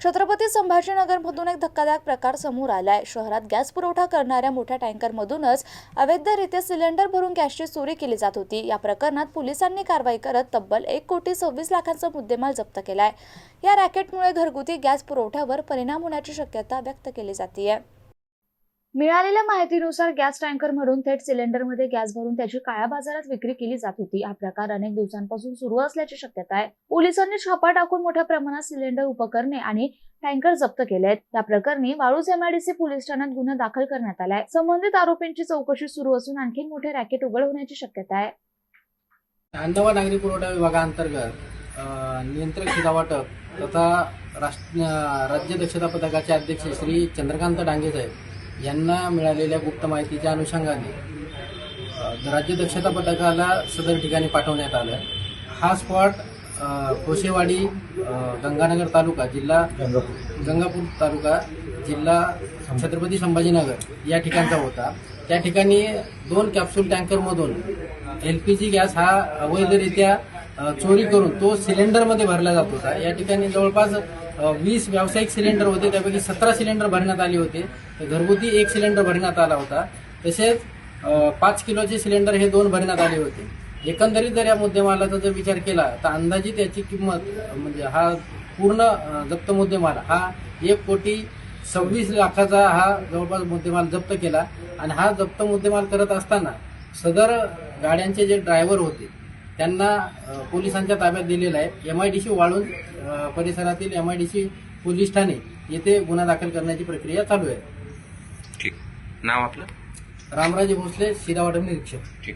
छत्रपती संभाजीनगरमधून एक धक्कादायक प्रकार समोर आलाय। शहरात गॅस पुरवठा करणाऱ्या मोठ्या टँकरमधूनच अवैधरित्या सिलेंडर भरून गॅसची चोरी केली जात होती। या प्रकरणात पोलिसांनी कारवाई करत तब्बल 1,26,00,000चा मुद्देमाल जप्त केलाय। या रॅकेटमुळे घरगुती गॅस पुरवठ्यावर परिणाम होण्याची शक्यता व्यक्त केली जाते। मिळालेल्या माहितीनुसार गॅस टँकरमधून थेट सिलेंडरमध्ये गॅस भरून त्याची काळ्या बाजारात विक्री केली जात होती। हा प्रकार अनेक दिवसांपासून सुरू असल्याची शक्यता आहे। पोलिसांनी छापा टाकून मोठ्या प्रमाणात सिलेंडर, उपकरणे आणि टँकर जप्त केलेत। या प्रकरणी वाळूज MIDC पोलीस ठाण्यात गुन्हा दाखल करण्यात आलाय। संबंधित आरोपींची चौकशी सुरू असून आणखी मोठे रॅकेट उघड होण्याची शक्यता आहे। अहमदाबाद नागरी पुरवठा विभागाअंतर्गत नियंत्रक शिधा वाटप तथा राज्य दक्षता पथकाचे अध्यक्ष श्री चंद्रकांत डांगे साहेब यांना मिळालेल्या गुप्त माहितीच्या अनुषंगाने राज्य दक्षता पथकाला सदर ठिकाणी पाठवण्यात आलं। हा स्पॉट कोशेवाडी, गंगानगर तालुका, जिल्हा गंगापूर तालुका, जिल्हा छत्रपती संभाजीनगर या ठिकाणचा होता। त्या ठिकाणी 2 कॅप्सूल टँकरमधून LPG गॅस हा अवैधरित्या चोरी करून तो सिलेंडरमध्ये भरला जात होता। या ठिकाणी जवळपास 20 व्यावसायिक सिलेंडर होते, त्यापैकी 17 सिलेंडर भरण्यात आले होते। घरगुती 1 सिलेंडर भरण्यात आला होता। तसेच 5 किलोचे सिलेंडर हे 2 भरण्यात आले होते। एकंदरीत जर या मुद्देमालाचा जर विचार केला तर अंदाजित याची किंमत म्हणजे हा पूर्ण जप्त मुद्देमाल हा 1,26,00,000चा हा जवळपास मुद्देमाल जप्त केला। आणि हा जप्त मुद्देमाल करत असताना सदर गाड्यांचे जे ड्रायव्हर होते त्यांना पोलिसांच्या ताब्यात दिलेला आहे। MIDC वाळूंज परिसरातील MIDC पोलीस ठाणे येथे गुन्हा दाखल करण्याची प्रक्रिया चालू आहे। ठीक, नाव आपलं? रामराजे भोसले, शिधा वाटप निरीक्षक। ठीक।